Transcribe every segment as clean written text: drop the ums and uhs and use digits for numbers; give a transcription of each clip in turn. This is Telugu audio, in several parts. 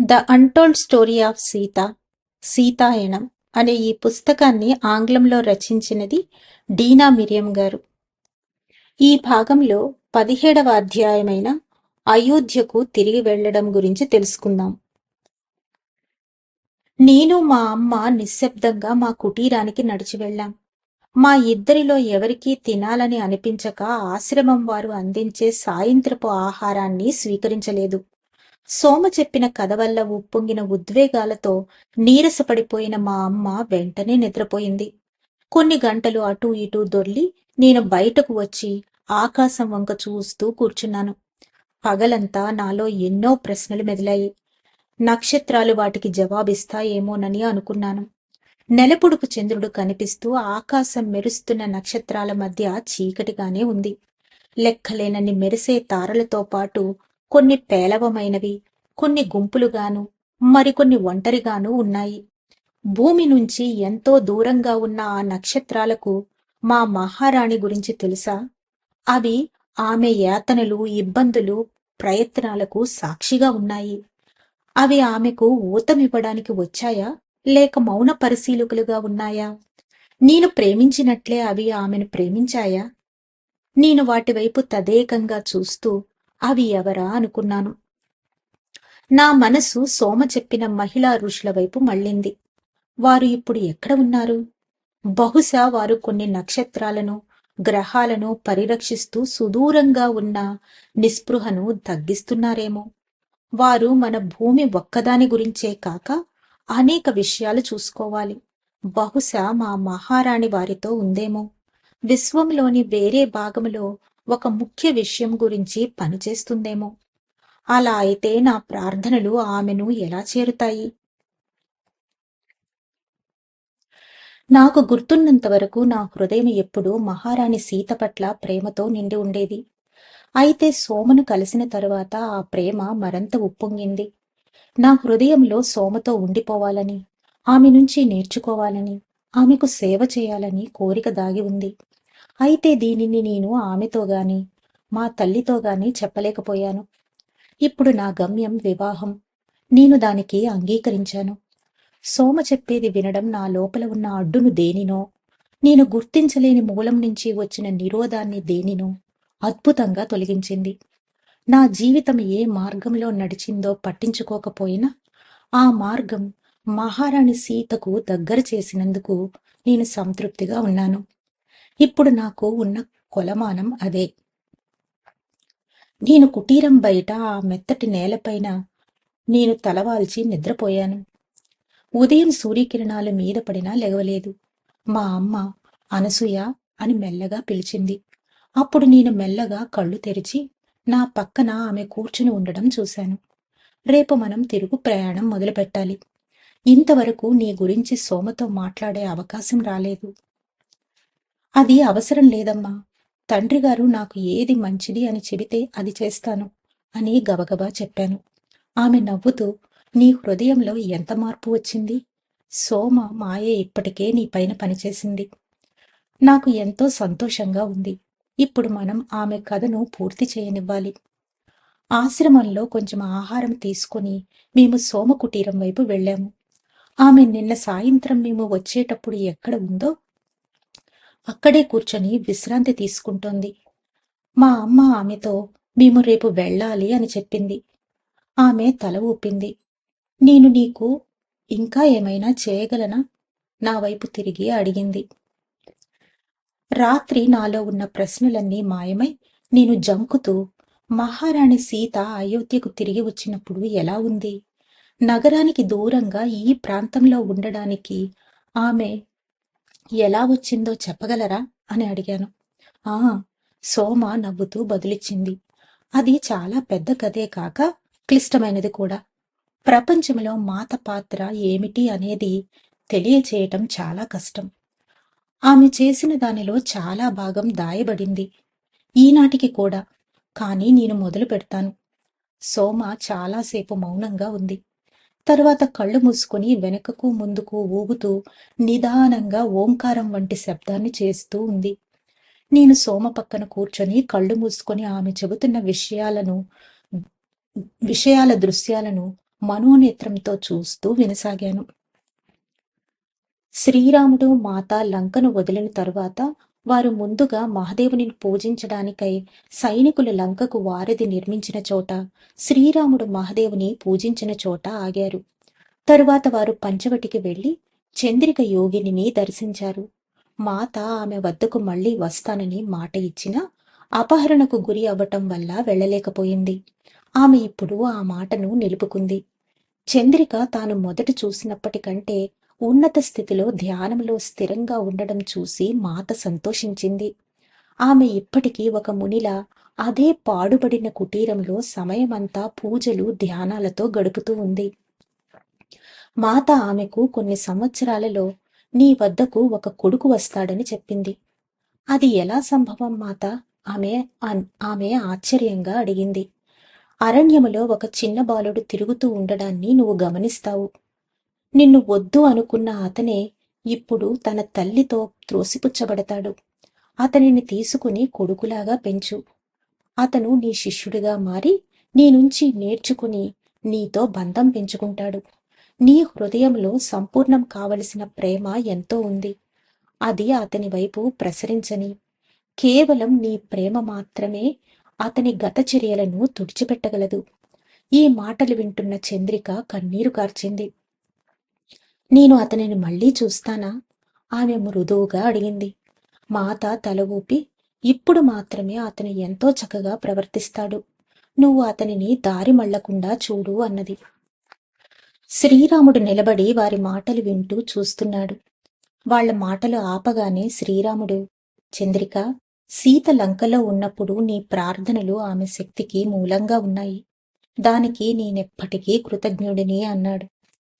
The untold story of Sita, Sitayanam అనే ఈ పుస్తకాన్ని ఆంగ్లంలో రచించినది డీనా మిరియం గారు. ఈ భాగంలో 17వ అధ్యాయమైన అయోధ్యకు తిరిగి వెళ్లడం గురించి తెలుసుకుందాం. నేను మా అమ్మ నిశ్శబ్దంగా మా కుటీరానికి నడిచి వెళ్ళాం. మా ఇద్దరిలో ఎవరికీ తినాలని అనిపించక ఆశ్రమం వారు అందించే సాయంత్రపు ఆహారాన్ని స్వీకరించలేదు. సోమ చెప్పిన కథ వల్ల ఉప్పొంగిన ఉద్వేగాలతో నీరసపడిపోయిన మా అమ్మ వెంటనే నిద్రపోయింది. కొన్ని గంటలు అటూ ఇటూ దొర్లి నేను బయటకు వచ్చి ఆకాశం వంక చూస్తూ కూర్చున్నాను. పగలంతా నాలో ఎన్నో ప్రశ్నలు మెదిలాయి. నక్షత్రాలు వాటికి జవాబిస్తాయేమోనని అనుకున్నాను. నెలపొడుపు చంద్రుడు కనిపిస్తూ ఆకాశం మెరుస్తున్న నక్షత్రాల మధ్య చీకటిగానే ఉంది. లెక్కలేనన్ని మెరిసే తారలతో పాటు కొన్ని పేలవమైనవి, కొన్ని గుంపులుగాను, మరికొన్ని ఒంటరిగానూ ఉన్నాయి. భూమి నుంచి ఎంతో దూరంగా ఉన్న ఆ నక్షత్రాలకు మా మహారాణి గురించి తెలుసా? అవి ఆమె యాతనలు, ఇబ్బందులు, ప్రయత్నాలకు సాక్షిగా ఉన్నాయి. అవి ఆమెకు ఊతమివ్వడానికి వచ్చాయా, లేక మౌన పరిశీలకులుగా ఉన్నాయా? నేను ప్రేమించినట్లే అవి ఆమెను ప్రేమించాయా? నేను వాటివైపు తదేకంగా చూస్తూ అవి ఎవరా అనుకున్నాను. నా మనసు సోమ చెప్పిన మహిళా ఋషుల వైపు మళ్ళింది. వారు ఇప్పుడు ఎక్కడ ఉన్నారు? బహుశా వారు కొన్ని నక్షత్రాలను, గ్రహాలను పరిరక్షిస్తూ సుదూరంగా ఉన్న నిస్పృహను తగ్గిస్తున్నారేమో. వారు మన భూమి ఒక్కదాని గురించే కాక అనేక విషయాలు చూసుకోవాలి. బహుశా మా మహారాణి వారితో ఉందేమో. విశ్వంలోని వేరే భాగములో ఒక ముఖ్య విషయం గురించి పనిచేస్తుందేమో. అలా అయితే నా ప్రార్థనలు ఆమెను ఎలా చేరుతాయి? నాకు గుర్తున్నంత వరకు నా హృదయం ఎప్పుడూ మహారాణి సీత పట్ల ప్రేమతో నిండి ఉండేది. అయితే సోమను కలిసిన తరువాత ఆ ప్రేమ మరంత ఉప్పొంగింది. నా హృదయంలో సోమతో ఉండిపోవాలని, ఆమె నుంచి నేర్చుకోవాలని, ఆమెకు సేవ చేయాలని కోరిక దాగి ఉంది. అయితే దీనిని నేను ఆమెతో గాని, మా తల్లితో గాని చెప్పలేకపోయాను. ఇప్పుడు నా గమ్యం వివాహం. నేను దానికి అంగీకరించాను. సోమ చెప్పేది వినడం నా లోపల ఉన్న అడ్డును దేనినో, నేను గుర్తించలేని మూలం నుంచి వచ్చిన నిరోధాన్ని దేనినో అద్భుతంగా తొలగించింది. నా జీవితం ఏ మార్గంలో నడిచిందో పట్టించుకోకపోయినా ఆ మార్గం మహారాణి సీతకు దగ్గర చేసినందుకు నేను సంతృప్తిగా ఉన్నాను. ఇప్పుడు నాకు ఉన్న కొలమానం అదే. నేను కుటీరం బయట ఆ మెత్తటి నేలపైన నేను తలవాల్చి నిద్రపోయాను. ఉదయం సూర్యకిరణాలు మీద పడినా లెగవలేదు. మా అమ్మ అనసూయ అని మెల్లగా పిలిచింది. అప్పుడు నేను మెల్లగా కళ్ళు తెరిచి నా పక్కన ఆమె కూర్చుని ఉండడం చూశాను. రేపు మనం తిరుగు ప్రయాణం మొదలుపెట్టాలి. ఇంతవరకు నీ గురించి సోమతో మాట్లాడే అవకాశం రాలేదు. అది అవసరం లేదమ్మా. తండ్రిగారు నాకు ఏది మంచిది అని చెబితే అది చేస్తాను అని గబగబా చెప్పాను. ఆమె నవ్వుతూ, నీ హృదయంలో ఎంత మార్పు వచ్చింది? సోమ మాయ ఇప్పటికే నీ పైన పనిచేసింది. నాకు ఎంతో సంతోషంగా ఉంది. ఇప్పుడు మనం ఆమె కథను పూర్తి చేయనివ్వాలి. ఆశ్రమంలో కొంచెం ఆహారం తీసుకుని మేము సోమ కుటీరం వైపు వెళ్ళాము. ఆమె నిన్న సాయంత్రం మేము వచ్చేటప్పుడు ఎక్కడ ఉందో అక్కడే కూర్చొని విశ్రాంతి తీసుకుంటోంది. మా అమ్మ ఆమెతో మేము రేపు వెళ్ళాలి అని చెప్పింది. ఆమె తల ఊపింది. నేను నీకు ఇంకా ఏమైనా చేయగలనా? నా వైపు తిరిగి అడిగింది. రాత్రి నాలో ఉన్న ప్రశ్నలన్నీ మాయమై నేను జంకుతూ, మహారాణి సీత అయోధ్యకు తిరిగి వచ్చినప్పుడు ఎలా ఉంది? నగరానికి దూరంగా ఈ ప్రాంతంలో ఉండడానికి ఆమె ఎలా వచ్చిందో చెప్పగలరా అని అడిగాను. ఆ, సోమ నవ్వుతూ బదులిచ్చింది. అది చాలా పెద్ద కథే కాక క్లిష్టమైనది కూడా. ప్రపంచంలో మాత పాత్ర ఏమిటి అనేది తెలియచేయటం చాలా కష్టం. ఆమె చేసిన దానిలో చాలా భాగం దాయబడింది, ఈనాటికి కూడా. కానీ నేను మొదలు పెడతాను. సోమ చాలాసేపు మౌనంగా ఉంది. తరువాత కళ్ళు మూసుకొని వెనకకు ముందుకు ఊగుతూ నిదానంగా ఓంకారం వంటి శబ్దాన్ని చేస్తూ ఉంది. నేను సోమ పక్కన కూర్చొని కళ్ళు మూసుకొని ఆమె చెబుతున్న విషయాల దృశ్యాలను మనోనేత్రంతో చూస్తూ వినసాగాను. శ్రీరాముడు మాత లంకను వదిలిన తరువాత వారు ముందుగా మహాదేవుని పూజించడానికై సైనికులు లంకకు వారధి నిర్మించిన చోట, శ్రీరాముడు మహాదేవుని పూజించిన చోట ఆగారు. తరువాత వారు పంచవటికి వెళ్లి చంద్రిక యోగినిని దర్శించారు. మాత ఆమె వద్దకు మళ్లీ వస్తానని మాట ఇచ్చినా అపహరణకు గురి అవ్వటం వల్ల వెళ్ళలేకపోయింది. ఆమె ఇప్పుడు ఆ మాటను నిలుపుకుంది. చంద్రిక తాను మొదట చూసినప్పటికంటే ఉన్నత స్థితిలో ధ్యానంలో స్థిరంగా ఉండడం చూసి మాత సంతోషించింది. ఆమె ఇప్పటికీ ఒక మునిలా అదే పాడుబడిన కుటీరంలో సమయమంతా పూజలు ధ్యానాలతో గడుపుతూ ఉంది. మాత ఆమెకు కొన్ని సంవత్సరాలలో నీ వద్దకు ఒక కొడుకు వస్తాడని చెప్పింది. అది ఎలా సంభవం మాత? ఆమె ఆశ్చర్యంగా అడిగింది. అరణ్యములో ఒక చిన్న బాలుడు తిరుగుతూ ఉండడాన్ని నువ్వు గమనిస్తావు. నిన్ను వద్దు అనుకున్న అతనే ఇప్పుడు తన తల్లితో త్రోసిపుచ్చబడతాడు. అతనిని తీసుకుని కొడుకులాగా పెంచు. అతను నీ శిష్యుడిగా మారి నీ నుంచి నేర్చుకుని నీతో బంధం పెంచుకుంటాడు. నీ హృదయంలో సంపూర్ణం కావలసిన ప్రేమ ఎంతో ఉంది. అది అతని వైపు ప్రసరించని. కేవలం నీ ప్రేమ మాత్రమే అతని గత చర్యలను తుడిచిపెట్టగలదు. ఈ మాటలు వింటున్న చంద్రిక కన్నీరు కార్చింది. నేను అతనిని మళ్లీ చూస్తానా? ఆమె మృదువుగా అడిగింది. మాత తల ఊపి, ఇప్పుడు మాత్రమే అతను ఎంతో చక్కగా ప్రవర్తిస్తాడు. నువ్వు అతనిని దారి మళ్లకుండా చూడు అన్నది. శ్రీరాముడు నిలబడి వారి మాటలు వింటూ చూస్తున్నాడు. వాళ్ల మాటలు ఆపగానే శ్రీరాముడు, చంద్రిక, సీత లంకలో ఉన్నప్పుడు నీ ప్రార్థనలు ఆమె శక్తికి మూలంగా ఉన్నాయి. దానికి నేనెప్పటికీ కృతజ్ఞుడిని అన్నాడు.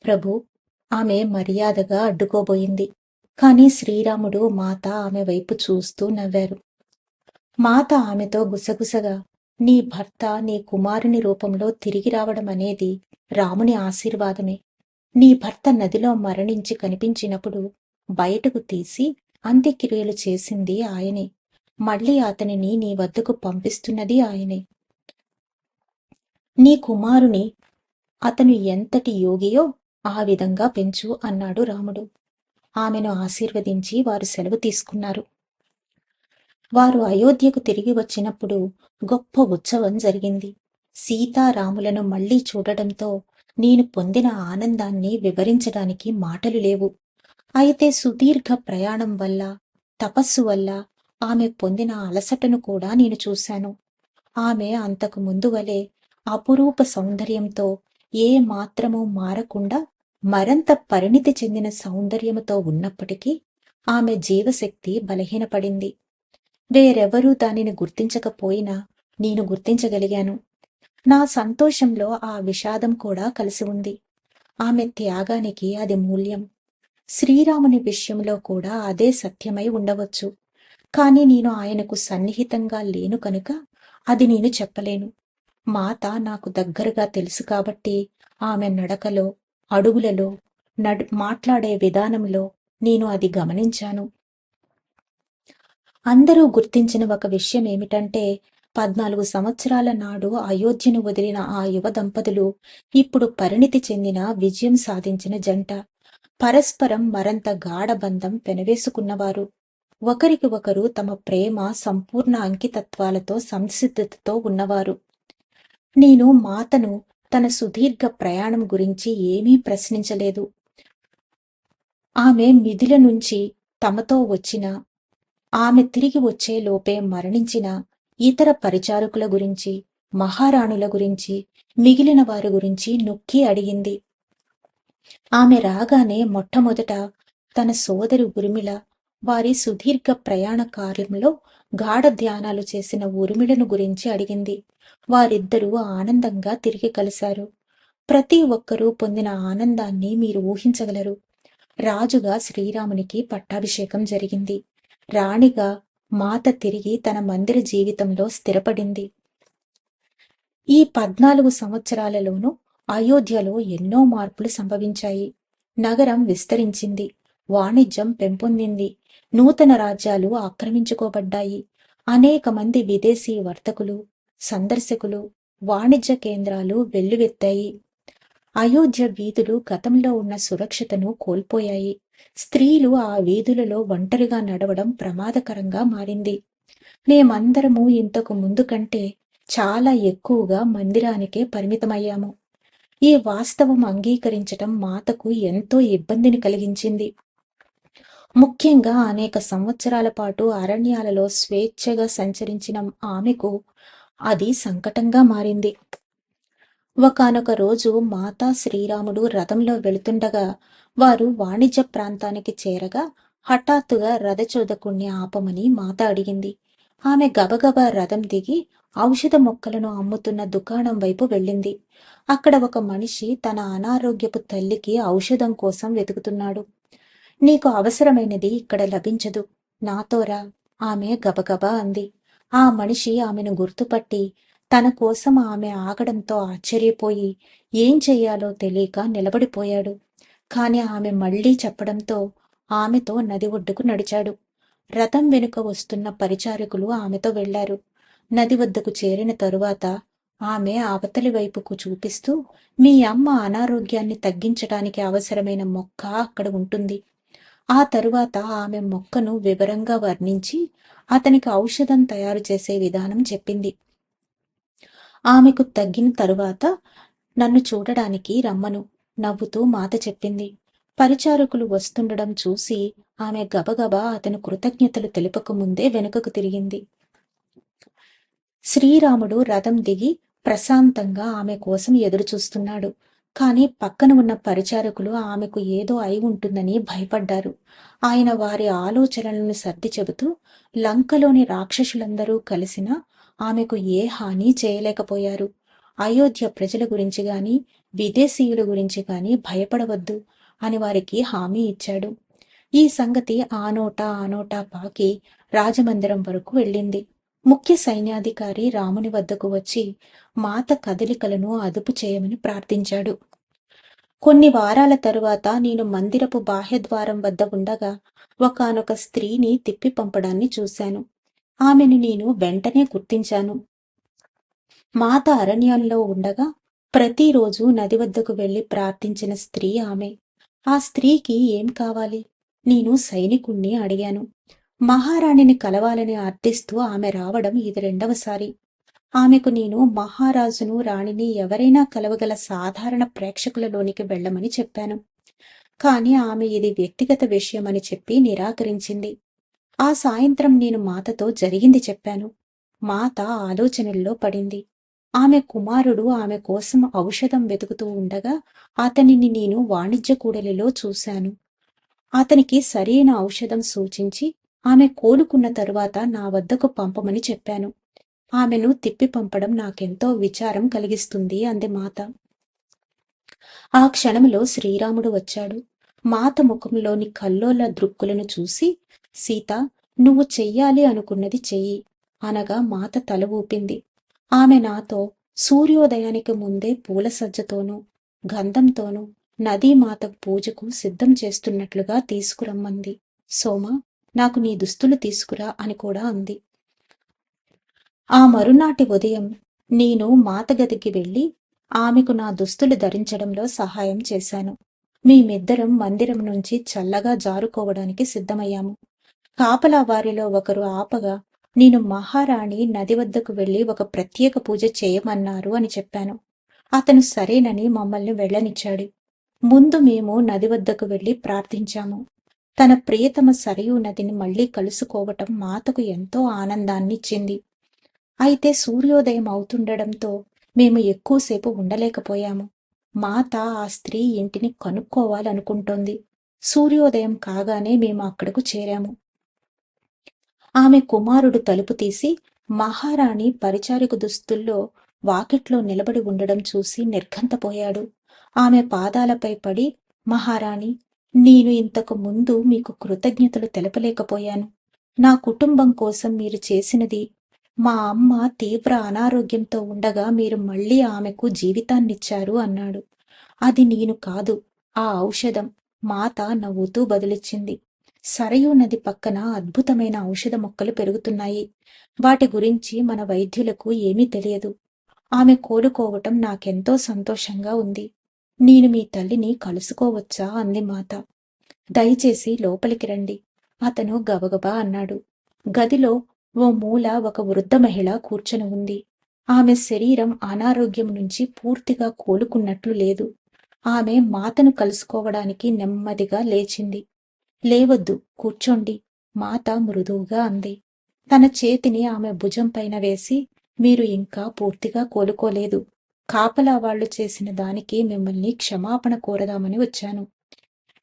ప్రభు, ఆమె మర్యాదగా అడ్డుకోబోయింది. కాని శ్రీరాముడు మాత ఆమె వైపు చూస్తూ నవ్వారు. మాత ఆమెతో గుసగుసగా, నీ భర్త నీ కుమారుని రూపంలో తిరిగి రావడం అనేది రాముని ఆశీర్వాదమే. నీ భర్త నదిలో మరణించి కనిపించినప్పుడు బయటకు తీసి అంత్యక్రియలు చేసింది ఆయనే. మళ్లీ అతనిని నీ వద్దకు పంపిస్తున్నది ఆయనే. నీ కుమారుని అతను ఎంతటి యోగియో ఆ విధంగా పెంచు అన్నాడు రాముడు. ఆమెను ఆశీర్వదించి వారు సెలవు తీసుకున్నారు. వారు అయోధ్యకు తిరిగి వచ్చినప్పుడు గొప్ప ఉత్సవం జరిగింది. సీతారాములను మళ్లీ చూడటంతో నేను పొందిన ఆనందాన్ని వివరించడానికి మాటలు లేవు. అయితే సుదీర్ఘ ప్రయాణం వల్ల, తపస్సు వల్ల ఆమె పొందిన అలసటను కూడా నేను చూశాను. ఆమె అంతకు ముందు వలె అపురూప సౌందర్యంతో ఏ మాత్రమూ మారకుండా మరింత పరిణితి చెందిన సౌందర్యముతో ఉన్నప్పటికీ ఆమె జీవశక్తి బలహీనపడింది. వేరెవరూ దానిని గుర్తించకపోయినా నేను గుర్తించగలిగాను. నా సంతోషంలో ఆ విషాదం కూడా కలిసి ఉంది. ఆమె త్యాగానికి అది మూల్యం. శ్రీరాముని విషయంలో కూడా అదే సత్యమై ఉండవచ్చు. కాని నేను ఆయనకు సన్నిహితంగా లేను కనుక అది నేను చెప్పలేను. మాత నాకు దగ్గరగా తెలుసు కాబట్టి ఆమె నడకలో, అడుగులలో, మాట్లాడే విధానంలో నేను అది గమనించాను. అందరూ గుర్తించిన ఒక విషయం ఏమిటంటే 14 సంవత్సరాల నాడు అయోధ్యను వదిలిన ఆ యువ దంపతులు ఇప్పుడు పరిణితి చెందిన, విజయం సాధించిన జంట. పరస్పరం మరంత గాఢబంధం పెనవేసుకున్నవారు. ఒకరికి ఒకరు తమ ప్రేమ సంపూర్ణ అంకితత్వాలతో సంసిద్ధతతో ఉన్నవారు. నేను మాతను తన సుదీర్ఘ ప్రయాణం గురించి ఏమీ ప్రశ్నించలేదు. ఆమె మిథిల నుంచి తమతో వచ్చిన, ఆమె తిరిగి వచ్చే లోపే మరణించిన ఇతర పరిచారకుల గురించి, మహారాణుల గురించి, మిగిలిన వారి గురించి నొక్కి అడిగింది. ఆమె రాగానే మొట్టమొదట తన సోదరి ఊర్మిళ, వారి సుదీర్ఘ ప్రయాణ కార్యంలో గాఢ ధ్యానాలు చేసిన ఊర్మిళను గురించి అడిగింది. వారిద్దరూ ఆనందంగా తిరిగి కలిశారు. ప్రతి ఒక్కరూ పొందిన ఆనందాన్ని మీరు ఊహించగలరు. రాజుగా శ్రీరామునికి పట్టాభిషేకం జరిగింది. రాణిగా మాత తిరిగి తన మందిర జీవితంలో స్థిరపడింది. ఈ 14 సంవత్సరాలలోనూ అయోధ్యలో ఎన్నో మార్పులు సంభవించాయి. నగరం విస్తరించింది. వాణిజ్యం పెంపొందింది. నూతన రాజ్యాలు ఆక్రమించుకోబడ్డాయి. అనేక మంది విదేశీ వర్తకులు, సందర్శకులు, వాణిజ్య కేంద్రాలు వెల్లువెత్తాయి. అయోధ్య వీధులు గతంలో ఉన్న సురక్షతను కోల్పోయాయి. స్త్రీలు ఆ వీధులలో ఒంటరిగా నడవడం ప్రమాదకరంగా మారింది. మేమందరము ఇంతకు ముందు కంటే చాలా ఎక్కువగా మందిరానికే పరిమితమయ్యాము. ఈ వాస్తవం అంగీకరించటం మాతకు ఎంతో ఇబ్బందిని కలిగించింది. ముఖ్యంగా అనేక సంవత్సరాల పాటు అరణ్యాలలో స్వేచ్ఛగా సంచరించిన ఆమెకు అది సంకటంగా మారింది. ఒకానొక రోజు మాతా శ్రీరాముడు రథంలో వెళుతుండగా వారు వాణిజ్య ప్రాంతానికి చేరగా హఠాత్తుగా రథచోదకుణ్ణి ఆపమని మాత అడిగింది. ఆమె గబగబా రథం దిగి ఔషధ మొక్కలను అమ్ముతున్న దుకాణం వైపు వెళ్ళింది. అక్కడ ఒక మనిషి తన అనారోగ్యపు తల్లికి ఔషధం కోసం వెతుకుతున్నాడు. నీకు అవసరమైనది ఇక్కడ లభించదు, నాతో రా, ఆమె గబగబా అంది. ఆ మనిషి ఆమెను గుర్తుపట్టి తన కోసం ఆమె ఆగడంతో ఆశ్చర్యపోయి ఏం చెయ్యాలో తెలియక నిలబడిపోయాడు. కాని ఆమె మళ్లీ చెప్పడంతో ఆమెతో నది ఒడ్డుకు నడిచాడు. రథం వెనుక వస్తున్న పరిచారకులు ఆమెతో వెళ్లారు. నది వద్దకు చేరిన తరువాత ఆమె అవతలి వైపుకు చూపిస్తూ, మీ అమ్మ అనారోగ్యాన్ని తగ్గించటానికి అవసరమైన మొక్క అక్కడ ఉంటుంది. ఆ తరువాత ఆమె మొక్కను వివరంగా వర్ణించి అతనికి ఔషధం తయారు చేసే విధానం చెప్పింది. ఆమెకు తగ్గిన తరువాత నన్ను చూడడానికి రమ్మను, నవ్వుతూ మాత చెప్పింది. పరిచారకులు వస్తుండడం చూసి ఆమె గబగబా అతను కృతజ్ఞతలు తెలుపకముందే వెనుకకు తిరిగింది. శ్రీరాముడు రథం దిగి ప్రశాంతంగా ఆమె కోసం ఎదురుచూస్తున్నాడు. కాని పక్కన ఉన్న పరిచారకులు ఆమెకు ఏదో అయి ఉంటుందని భయపడ్డారు. ఆయన వారి ఆలోచనలను సర్ది చెబుతూ, లంకలోని రాక్షసులందరూ కలిసినా ఆమెకు ఏ హాని చేయలేకపోయారు. అయోధ్య ప్రజల గురించి గాని విదేశీయుల గురించి గాని భయపడవద్దు అని వారికి హామీ ఇచ్చాడు. ఈ సంగతి ఆ నోటా పాకి రాజమందిరం వరకు వెళ్ళింది. ముఖ్య సైన్యాధికారి రాముని వద్దకు వచ్చి మాత కదలికలను అదుపు చేయమని ప్రార్థించాడు. కొన్ని వారాల తరువాత నేను మందిరపు బాహ్యద్వారం వద్ద ఉండగా ఒకానొక స్త్రీని తిప్పి పంపడాన్ని చూశాను. ఆమెను నేను వెంటనే గుర్తించాను. మాత అరణ్యంలో ఉండగా ప్రతిరోజు నది వద్దకు వెళ్లి ప్రార్థించిన స్త్రీ ఆమె. ఆ స్త్రీకి ఏం కావాలి? నేను సైనికుణ్ణి అడిగాను. మహారాణిని కలవాలని అర్థిస్తూ ఆమె రావడం ఇది రెండవసారి. ఆమెకు నేను మహారాజును రాణిని ఎవరైనా కలవగల సాధారణ ప్రేక్షకులలోనికి వెళ్లమని చెప్పాను. కాని ఆమె ఇది వ్యక్తిగత విషయమని చెప్పి నిరాకరించింది. ఆ సాయంత్రం నేను మాతతో జరిగింది చెప్పాను. మాత ఆలోచనల్లో పడింది. ఆమె కుమారుడు ఆమె కోసం ఔషధం వెతుకుతూ ఉండగా అతనిని నేను వాణిజ్య కూడలిలో చూశాను. అతనికి సరైన ఔషధం సూచించి ఆమె కోలుకున్న తరువాత నా వద్దకు పంపమని చెప్పాను. ఆమెను తిప్పి పంపడం నాకెంతో విచారం కలిగిస్తుంది అంది మాత. ఆ క్షణంలో శ్రీరాముడు వచ్చాడు. మాత ముఖంలోని కల్లోల దృక్కులను చూసి, సీత, నువ్వు చెయ్యాలి అనుకున్నది చెయ్యి అనగా మాత తల ఊపింది. ఆమె నాతో సూర్యోదయానికి ముందే పూల సజ్జతోనూ గంధంతోనూ నదీమాత పూజకు సిద్ధం చేస్తున్నట్లుగా తీసుకురమ్మంది. సోమ, నాకు నీ దుస్తులు తీసుకురా అని కూడా అంది. ఆ మరునాటి ఉదయం నేను మాత గదికి వెళ్లి ఆమెకు నా దుస్తులు ధరించడంలో సహాయం చేశాను. మేమిద్దరం మందిరం నుంచి చల్లగా జారుకోవడానికి సిద్ధమయ్యాము. కాపలా వారిలో ఒకరు ఆపగా నేను మహారాణి నది వద్దకు వెళ్లి ఒక ప్రత్యేక పూజ చేయమన్నారు అని చెప్పాను. అతను సరేనని మమ్మల్ని వెళ్ళనిచ్చాడు. ముందు మేము నది వద్దకు వెళ్లి ప్రార్థించాము. తన ప్రియతమ సరయూ నదిని మళ్లీ కలుసుకోవటం మాతకు ఎంతో ఆనందాన్నిచ్చింది. అయితే సూర్యోదయం అవుతుండడంతో మేము ఎక్కువసేపు ఉండలేకపోయాము. మాత ఆ స్త్రీ ఇంటిని కనుక్కోవాలనుకుంటోంది. సూర్యోదయం కాగానే మేము అక్కడకు చేరాము. ఆమె కుమారుడు తలుపు తీసి మహారాణి పరిచారిక దుస్తుల్లో వాకిట్లో నిలబడి ఉండడం చూసి నిర్ఘంతపోయాడు. ఆమె పాదాలపై పడి, మహారాణి, నేను ఇంతకు ముందు మీకు కృతజ్ఞతలు తెలపలేకపోయాను. నా కుటుంబం కోసం మీరు చేసినది. మా అమ్మ తీవ్ర అనారోగ్యంతో ఉండగా మీరు మళ్లీ ఆమెకు జీవితాన్నిచ్చారు అన్నాడు. అది నేను కాదు, ఆ ఔషధం, మాత నవ్వుతూ బదులిచ్చింది. సరయూ నది పక్కన అద్భుతమైన ఔషధ మొక్కలు పెరుగుతున్నాయి. వాటి గురించి మన వైద్యులకు ఏమీ తెలియదు. ఆమె కోలుకోవటం నాకెంతో సంతోషంగా ఉంది. నేను మీ తల్లిని కలుసుకోవచ్చా అంది మాత. దయచేసి లోపలికి రండి అతను గబగబా అన్నాడు. గదిలో ఓ మూల ఒక వృద్ధ మహిళ కూర్చొని ఉంది. ఆమె శరీరం అనారోగ్యం నుంచి పూర్తిగా కోలుకున్నట్లు లేదు. ఆమె మాతను కలుసుకోవడానికి నెమ్మదిగా లేచింది. లేవద్దు, కూర్చోండి, మాత మృదువుగా అంది. తన చేతిని ఆమె భుజం పైన వేసి, మీరు ఇంకా పూర్తిగా కోలుకోలేదు. కాపలా వాళ్ళు చేసిన దానికి మిమ్మల్ని క్షమాపణ కోరదామని వచ్చాను.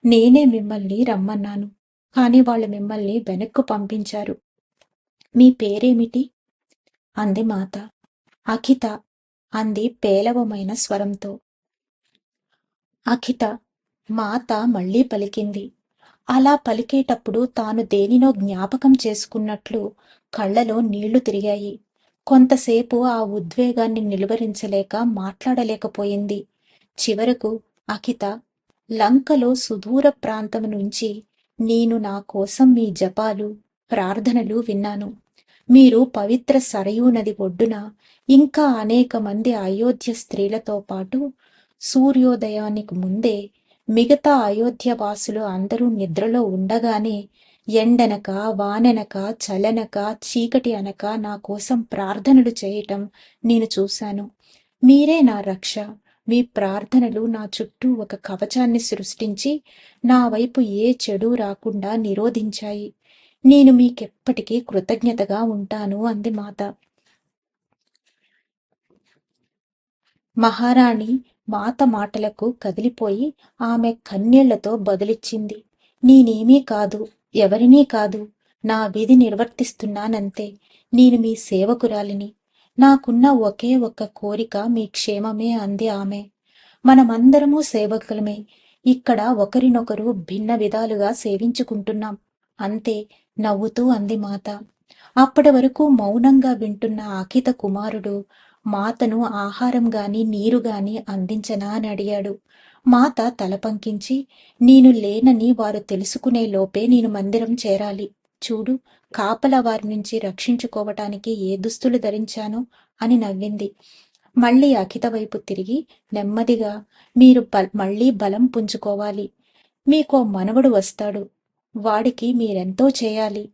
నేనే మిమ్మల్ని రమ్మన్నాను, కాని వాళ్ళు మిమ్మల్ని వెనక్కు పంపించారు. మీ పేరేమిటి అంది మాత. అఖిత అంది పేలవమైన స్వరంతో. అఖిత, మాత మళ్ళీ పలికింది. అలా పలికేటప్పుడు తాను దేనినో జ్ఞాపకం చేసుకున్నట్లు కళ్ళలో నీళ్లు తిరిగాయి. కొంతసేపు ఆ ఉద్వేగాన్ని నిలువరించలేక మాట్లాడలేకపోయింది. చివరకు, అఖిత, లంకలో సుదూర ప్రాంతం నుంచి నేను నా కోసం మీ జపాలు, ప్రార్థనలు విన్నాను. మీరు పవిత్ర సరయూ నది ఒడ్డున ఇంకా అనేక మంది అయోధ్య స్త్రీలతో పాటు సూర్యోదయానికి ముందే మిగతా అయోధ్యవాసులు అందరూ నిద్రలో ఉండగానే ఎండనక, వానెనక, చలనక, చీకటి అనక నా కోసం ప్రార్థనలు చేయటం నేను చూశాను. మీరే నా రక్ష. మీ ప్రార్థనలు నా చుట్టూ ఒక కవచాన్ని సృష్టించి నా వైపు ఏ చెడు రాకుండా నిరోధించాయి. నేను మీకెప్పటికీ కృతజ్ఞతగా ఉంటాను అంది మాత. మహారాణి మాత మాటలకు కదిలిపోయి ఆమె కన్నీళ్లతో బదులిచ్చింది. నేనేమీ కాదు, ఎవరినీ కాదు, నా విధి నిర్వర్తిస్తున్నానంతే. నేను మీ సేవకురాలిని. నాకున్న ఒకే ఒక్క కోరిక మీ క్షేమమే అంది ఆమె. మనమందరము సేవకులమే. ఇక్కడ ఒకరినొకరు భిన్న విధాలుగా సేవించుకుంటున్నాం అంతే నవ్వుతూ అంది మాత. అప్పటి వరకు మౌనంగా వింటున్న అఖిత కుమారుడు మాతను ఆహారం గాని నీరు గాని అందించనా అని అడిగాడు. మాత తల పంకించి, నేను లేనని వారు తెలుసుకునే లోపే నేను మందిరం చేరాలి. చూడు, కాపలా వారి నుంచి రక్షించుకోవటానికి ఏ దుస్తులు ధరించానో అని నవ్వింది. మళ్ళీ అఖిత వైపు తిరిగి నెమ్మదిగా, మీరు మళ్ళీ బలం పుంజుకోవాలి. మీకో మనవడు వస్తాడు. వాడికి మీరెంతో చేయాలి.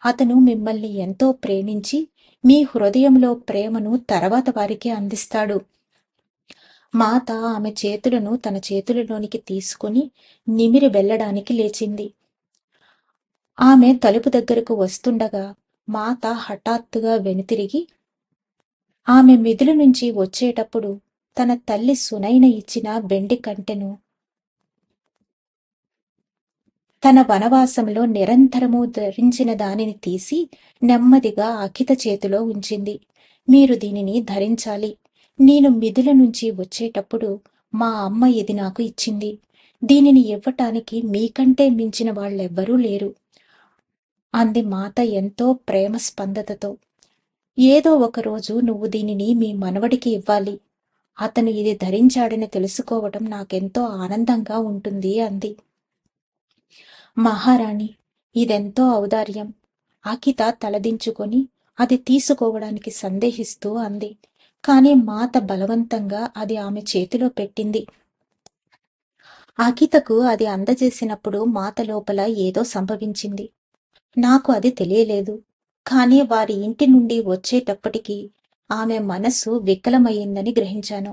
అతను మిమ్మల్ని ఎంతో ప్రేమించి మీ హృదయంలో ప్రేమను తర్వాత వారికి అందిస్తాడు. మాత ఆమె చేతులను తన చేతులలోనికి తీసుకుని నిమిరి వెళ్ళడానికి లేచింది. ఆమె తలుపు దగ్గరకు వస్తుండగా మాత హఠాత్తుగా వెనుతిరిగి ఆమె మిదులు నుంచి వచ్చేటప్పుడు తన తల్లి సునైన ఇచ్చిన వెండి కంటెను తన వనవాసంలో నిరంతరము ధరించిన దానిని తీసి నెమ్మదిగా అఖిత చేతిలో ఉంచింది. మీరు దీనిని ధరించాలి. నేను మిదుల నుంచి వచ్చేటప్పుడు మా అమ్మ ఇది నాకు ఇచ్చింది. దీనిని ఇవ్వటానికి మీకంటే మించిన వాళ్ళెవ్వరూ లేరు అంది మాత ఎంతో ప్రేమ స్పందతతో. ఏదో ఒకరోజు నువ్వు దీనిని మీ మనవడికి ఇవ్వాలి. అతను ఇది ధరించాడని తెలుసుకోవటం నాకెంతో ఆనందంగా ఉంటుంది అంది. మహారాణి, ఇదెంతో ఔదార్యం. అఖిత తలదించుకొని అది తీసుకోవడానికి సందేహిస్తూ అంది. కాని మాత బలవంతంగా అది ఆమె చేతిలో పెట్టింది. అఖితకు అది అందజేసినప్పుడు మాత లోపల ఏదో సంభవించింది. నాకు అది తెలియలేదు. కాని వారి ఇంటి నుండి వచ్చేటప్పటికి ఆమె మనస్సు వికలమయ్యిందని గ్రహించాను.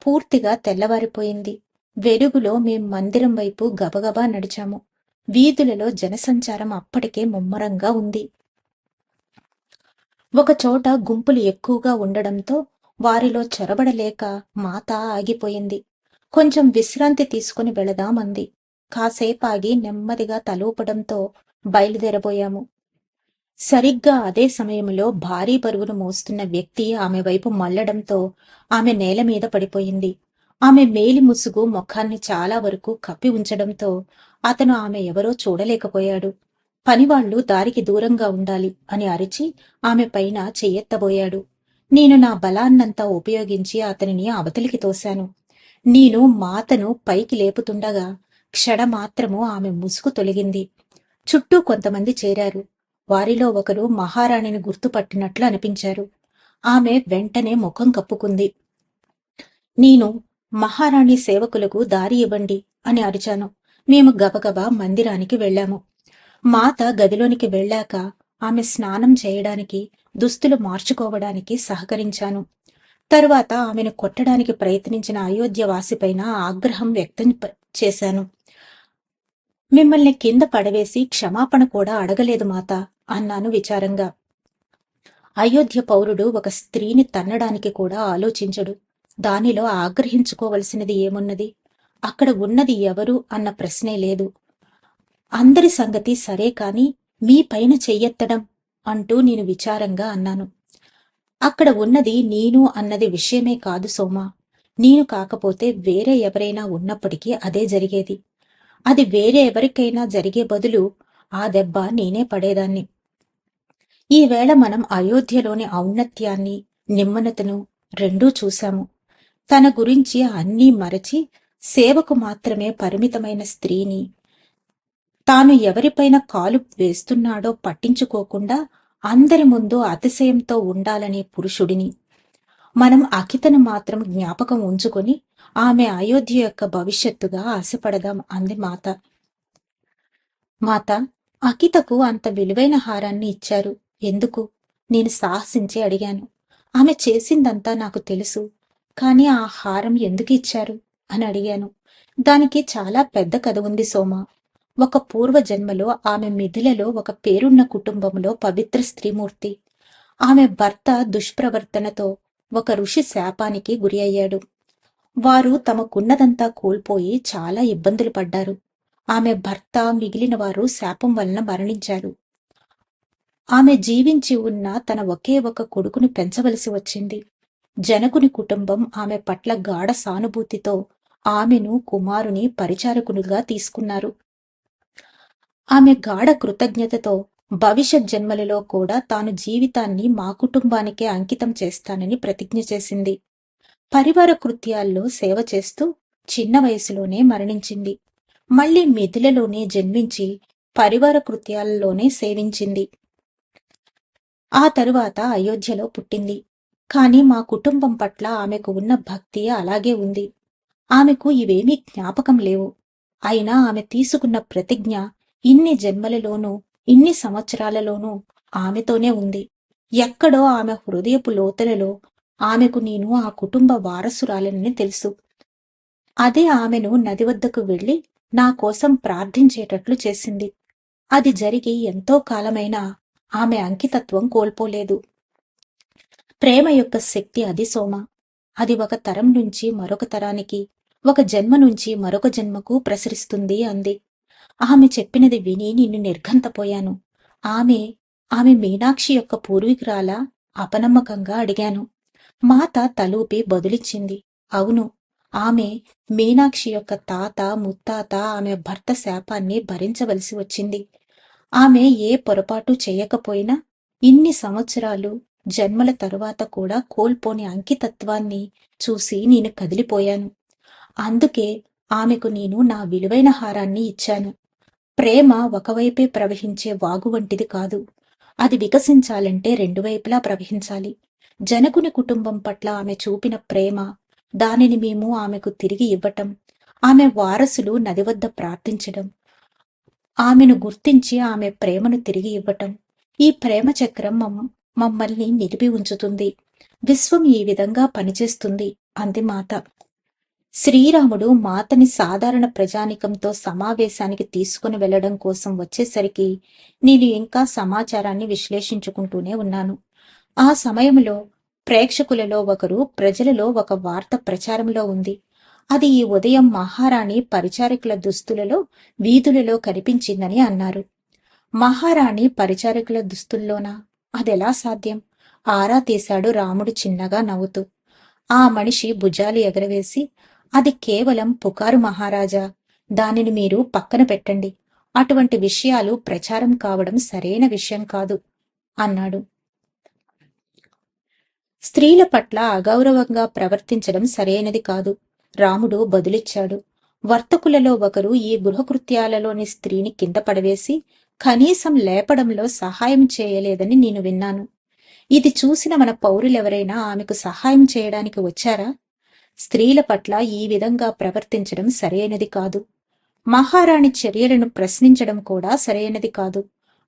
పూర్తిగా తెల్లవారిపోయింది. వెలుగులో మేం మందిరం వైపు గబగబా నడిచాము. వీధులలో జనసంచారం అప్పటికే ముమ్మరంగా ఉంది. ఒకచోట గుంపులు ఎక్కువగా ఉండడంతో వారిలో చొరబడలేక మాత ఆగిపోయింది. కొంచెం విశ్రాంతి తీసుకుని వెళదామంది. కాసేపాగి నెమ్మదిగా తలూపడంతో బయలుదేరబోయాము. సరిగ్గా అదే సమయంలో భారీ బరువును మోస్తున్న వ్యక్తి ఆమె వైపు మళ్లడంతో ఆమె నేల మీద పడిపోయింది. ఆమె మేలి ముసుగు ముఖాన్ని చాలా వరకు కప్పి ఉంచడంతో అతను ఆమె ఎవరో చూడలేకపోయాడు. పనివాళ్లు దారికి దూరంగా ఉండాలి అని అరిచి ఆమె పైన చెయ్యెత్తబోయాడు. నేను నా బలాన్నంతా ఉపయోగించి అతనిని అవతలికి తోశాను. నేను మాతను పైకి లేపుతుండగా క్షణమాత్రము ఆమె ముసుగు తొలగింది. చుట్టూ కొంతమంది చేరారు. వారిలో ఒకరు మహారాణిని గుర్తుపట్టినట్లు అనిపించారు. ఆమె వెంటనే ముఖం కప్పుకుంది. నేను మహారాణి సేవకులకు దారి ఇవ్వండి అని అరిచాను. మేము గబగబా మందిరానికి వెళ్ళాము. మాత గదిలోనికి వెళ్ళాక ఆమె స్నానం చేయడానికి, దుస్తులు మార్చుకోవడానికి సహకరించాను. తరువాత ఆమెను కొట్టడానికి ప్రయత్నించిన అయోధ్యవాసిపైన ఆగ్రహం వ్యక్తం చేశాను. మిమ్మల్ని కింద పడవేసి క్షమాపణ కూడా అడగలేదు మాత అన్నాను విచారంగా. అయోధ్య పౌరుడు ఒక స్త్రీని తన్నడానికి కూడా ఆలోచించడు. దానిలో ఆగ్రహించుకోవలసినది ఏమున్నది? అక్కడ ఉన్నది ఎవరు అన్న ప్రశ్నే లేదు. అందరి సంగతి సరే కాని మీ పైన చెయ్యెత్తడం అంటూ నేను విచారంగా అన్నాను. అక్కడ ఉన్నది నేను అన్నది విషయమే కాదు సోమా. నేను కాకపోతే వేరే ఎవరైనా ఉన్నప్పటికీ అదే జరిగేది. అది వేరే ఎవరికైనా జరిగే బదులు ఆ దెబ్బ నేనే పడేదాన్ని. ఈవేళ మనం అయోధ్యలోని ఔన్నత్యాన్ని, నిమ్మనతను రెండూ చూశాము. తన గురించి అన్నీ మరచి సేవకు మాత్రమే పరిమితమైన స్త్రీని, తాను ఎవరిపైన కాలు వేస్తున్నాడో పట్టించుకోకుండా అందరి ముందు అతిశయంతో ఉండాలనే పురుషుడిని. మనం అకితను మాత్రం జ్ఞాపకం ఉంచుకొని ఆమె అయోధ్య యొక్క భవిష్యత్తుగా ఆశపడదాం అంది మాత. మాత, అకితకు అంత విలువైన హారాన్ని ఇచ్చారు ఎందుకు? నేను సాహసించి అడిగాను. ఆమె చేసిందంతా నాకు తెలుసు, కాని ఆ హారం ఎందుకు ఇచ్చారు అని అడిగాను. దానికి చాలా పెద్ద కథ ఉంది సోమా. ఒక పూర్వజన్మలో ఆమె మిథిలలో ఒక పేరున్న కుటుంబంలో పవిత్ర స్త్రీమూర్తి. ఆమె భర్త దుష్ప్రవర్తనతో ఒక ఋషి శాపానికి గురి అయ్యాడు. వారు తమకున్నదంతా కోల్పోయి చాలా ఇబ్బందులు పడ్డారు. ఆమె భర్త మిగిలిన వారు శాపం వలన మరణించారు. ఆమె జీవించి ఉన్న తన ఒకే ఒక కొడుకును పెంచవలసి వచ్చింది. జనకుని కుటుంబం ఆమె పట్ల గాఢ సానుభూతితో ఆమెను కుమారుని పరిచారకునిగా తీసుకున్నారు. ఆమె గాఢ కృతజ్ఞతతో భవిష్యత్ జన్మలలో కూడా తాను జీవితాన్ని మా కుటుంబానికే అంకితం చేస్తానని ప్రతిజ్ఞ చేసింది. పరివార కృత్యాల్లో సేవ చేస్తూ చిన్న వయసులోనే మరణించింది. మళ్లీ మిథిలలోనే జన్మించి పరివార కృత్యాలలోనే సేవించింది. ఆ తరువాత అయోధ్యలో పుట్టింది. కాని మా కుటుంబం పట్ల ఆమెకు ఉన్న భక్తి అలాగే ఉంది. ఆమెకు ఇవేమీ జ్ఞాపకం లేవు. అయినా ఆమె తీసుకున్న ప్రతిజ్ఞ ఇన్ని జన్మలలోనూ, ఇన్ని సంవత్సరాలలోనూ ఆమెతోనే ఉంది. ఎక్కడో ఆమె హృదయపు లోతులలో ఆమెకు నేను ఆ కుటుంబ వారసురాలనని తెలుసు. అదే ఆమెను నది వద్దకు వెళ్లి నా కోసం ప్రార్థించేటట్లు చేసింది. అది జరిగి ఎంతో కాలమైనా ఆమె అంకితత్వం కోల్పోలేదు. ప్రేమ యొక్క శక్తి అది సోమ. అది ఒక తరం నుంచి మరొక తరానికి, ఒక జన్మ నుంచి మరొక జన్మకు ప్రసరిస్తుంది అంది. ఆమె చెప్పినది విని నిన్ను నిర్ఘంతపోయాను. ఆమె ఆమె మీనాక్షి యొక్క పూర్వీకురాలా? అపనమ్మకంగా అడిగాను. మాత తలూపి బదులిచ్చింది. అవును, ఆమె మీనాక్షి యొక్క తాత ముత్తాత ఆమె భర్త శాపాన్ని భరించవలసి వచ్చింది. ఆమె ఏ పొరపాటు చేయకపోయినా ఇన్ని సంవత్సరాలు జన్మల తరువాత కూడా కోల్పోని అంకితత్వాన్ని చూసి నేను కదిలిపోయాను. అందుకే ఆమెకు నేను నా విలువైన హారాన్ని ఇచ్చాను. ప్రేమ ఒకవైపే ప్రవహించే వాగు వంటిది కాదు. అది వికసించాలంటే రెండు వైపులా ప్రవహించాలి. జనకుని కుటుంబం పట్ల ఆమె చూపిన ప్రేమ, దానిని మేము ఆమెకు తిరిగి ఇవ్వటం, ఆమె వారసులు నది వద్ద ప్రార్థించడం, ఆమెను గుర్తించి ఆమె ప్రేమను తిరిగి ఇవ్వటం, ఈ ప్రేమ చక్రం మమ్మల్ని నిలిపి ఉంచుతుంది. విశ్వం ఈ విధంగా పనిచేస్తుంది అంది మాత. శ్రీరాముడు మాతని సాధారణ ప్రజానికంతో సమావేశానికి తీసుకుని వెళ్లడం కోసం వచ్చేసరికి నేను ఇంకా సమాచారాన్ని విశ్లేషించుకుంటూనే ఉన్నాను. ఆ సమయంలో ప్రేక్షకులలో ఒకరు ప్రజలలో ఒక వార్త ప్రచారంలో ఉంది. అది ఈ ఉదయం మహారాణి పరిచారకుల దుస్తులలో వీధులలో కనిపించిందని అన్నారు. మహారాణి పరిచారకుల దుస్తుల్లోనా? అదెలా సాధ్యం? ఆరా తీశాడు రాముడు చిన్నగా నవ్వుతూ. ఆ మనిషి భుజాలు ఎగరవేసి, అది కేవలం పుకారు మహారాజా, దానిని మీరు పక్కన పెట్టండి. అటువంటి విషయాలు ప్రచారం కావడం సరైన విషయం కాదు అన్నాడు. స్త్రీల పట్ల అగౌరవంగా ప్రవర్తించడం సరైనది కాదు, రాముడు బదులిచ్చాడు. వర్తకులలో ఒకరు ఈ గృహకృత్యాలలోని స్త్రీని కింద పడవేసి కనీసం లేపడంలో సహాయం చేయలేదని నేను విన్నాను. ఇది చూసిన మన పౌరులెవరైనా ఆమెకు సహాయం చేయడానికి వచ్చారా? స్త్రీల పట్ల ఈ విధంగా ప్రవర్తించడం సరైనది కాదు. మహారాణి చర్యలను ప్రశ్నించడం కూడా సరైనది కాదు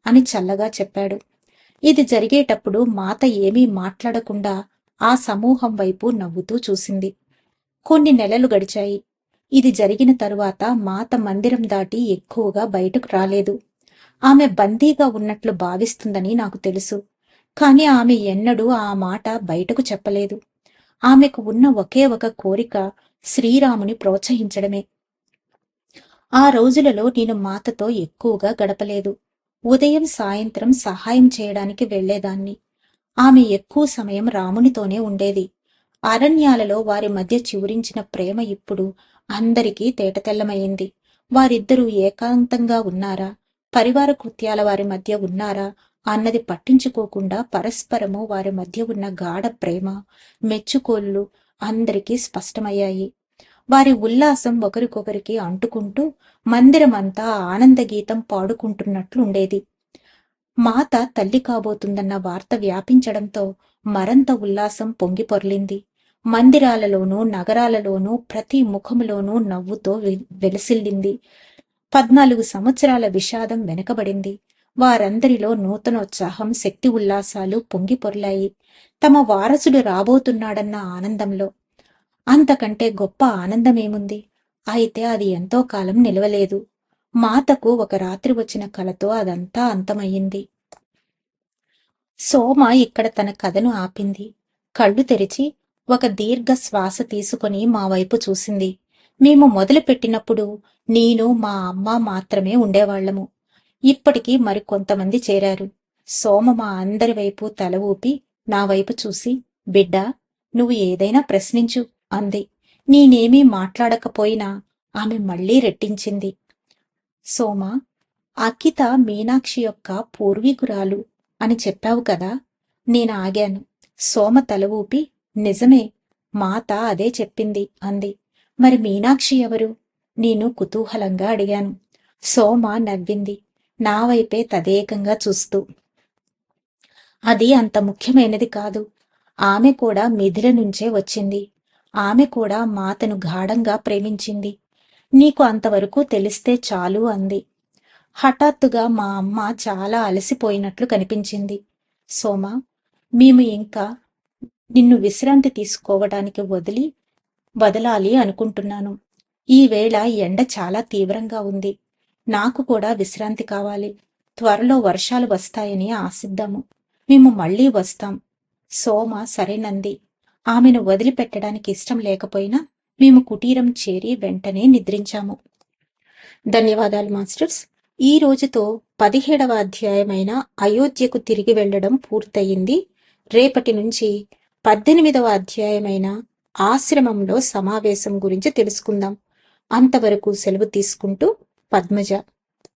అని చల్లగా చెప్పాడు. ఇది జరిగేటప్పుడు మాత ఏమీ మాట్లాడకుండా ఆ సమూహం వైపు నవ్వుతూ చూసింది. కొన్ని నెలలు గడిచాయి. ఇది జరిగిన తరువాత మాత మందిరం దాటి ఎక్కువగా బయటకు రాలేదు. ఆమె బందీగా ఉన్నట్లు భావిస్తుందని నాకు తెలుసు. కాని ఆమె ఎన్నడూ ఆ మాట బయటకు చెప్పలేదు. ఆమెకు ఉన్న ఒకే ఒక కోరిక శ్రీరాముని ప్రోత్సహించడమే. ఆ రోజులలో నేను మాతతో ఎక్కువగా గడపలేదు. ఉదయం సాయంత్రం సహాయం చేయడానికి వెళ్లేదాన్ని. ఆమె ఎక్కువ సమయం రామునితోనే ఉండేది. అరణ్యాలలో వారి మధ్య చివురించిన ప్రేమ ఇప్పుడు అందరికీ తేటతెల్లమయింది. వారిద్దరూ ఏకాంతంగా ఉన్నారా, పరివార కృత్యాల వారి మధ్య ఉన్నారా అన్నది పట్టించుకోకుండా పరస్పరము వారి మధ్య ఉన్న గాఢ ప్రేమ, మెచ్చుకోళ్లు అందరికీ స్పష్టమయ్యాయి. వారి ఉల్లాసం ఒకరికొకరికి అంటుకుంటూ మందిరమంతా ఆనందగీతం పాడుకుంటున్నట్లుండేది. మాత తల్లి కాబోతుందన్న వార్త వ్యాపించడంతో మరంత ఉల్లాసం పొంగిపొర్లింది. మందిరాలలోనూ నగరాలలోనూ ప్రతి ముఖములోనూ నవ్వుతో వెలసిల్లింది. 14 సంవత్సరాల విషాదం వెనకబడింది. వారందరిలో నూతనోత్సాహం, శక్తి ఉల్లాసాలు పొంగిపొర్లాయి. తమ వారసుడు రాబోతున్నాడన్న ఆనందంలో. అంతకంటే గొప్ప ఆనందమేముంది? అయితే అది ఎంతో కాలం నిలవలేదు. మాతకు ఒక రాత్రి వచ్చిన కలతో అదంతా అంతమయ్యింది. సోమ ఇక్కడ తన కథను ఆపింది. కళ్ళు తెరిచి ఒక దీర్ఘ శ్వాస తీసుకుని మా వైపు చూసింది. మేము మొదలుపెట్టినప్పుడు నేను, మా అమ్మ మాత్రమే ఉండేవాళ్లము. ఇప్పటికి మరికొంతమంది చేరారు. సోమ మా అందరి వైపు తల ఊపి నా వైపు చూసి, బిడ్డా, నువ్వు ఏదైనా ప్రశ్నించు అంది. నేనేమీ మాట్లాడకపోయినా ఆమె మళ్లీ రెట్టించింది. సోమ, అకిత మీనాక్షి యొక్క పూర్వీకురాలు అని చెప్పావు కదా. నేను ఆగాను. సోమ తల ఊపి, నిజమే, మాత అదే చెప్పింది అంది. మరి మీనాక్షి ఎవరు? నేను కుతూహలంగా అడిగాను. సోమ నవ్వింది, నా వైపే తదేకంగా చూస్తూ. అది అంత ముఖ్యమైనది కాదు. ఆమె కూడా మిథిల నుంచే వచ్చింది. ఆమె కూడా మాతను గాఢంగా ప్రేమించింది. నీకు అంతవరకు తెలిస్తే చాలు అంది. హఠాత్తుగా మా అమ్మ చాలా అలసిపోయినట్లు కనిపించింది. సోమ, మేము ఇంకా నిన్ను విశ్రాంతి తీసుకోవడానికి వదలాలి అనుకుంటున్నాను. ఈవేళ ఎండ చాలా తీవ్రంగా ఉంది. నాకు కూడా విశ్రాంతి కావాలి. త్వరలో వర్షాలు వస్తాయని ఆశిద్దాము. మేము మళ్లీ వస్తాం. సోమ సరేనంది. ఆమెను వదిలిపెట్టడానికి ఇష్టం లేకపోయినా మేము కుటీరం చేరి వెంటనే నిద్రించాము. ధన్యవాదాలు మాస్టర్స్. ఈ రోజుతో 17వ అధ్యాయమైన అయోధ్యకు తిరిగి వెళ్లడం పూర్తయింది. రేపటి నుంచి 18వ అధ్యాయమైన ఆశ్రమంలో సమావేశం గురించి తెలుసుకుందాం. అంతవరకు సెలవు తీసుకుంటూ పద్మజ.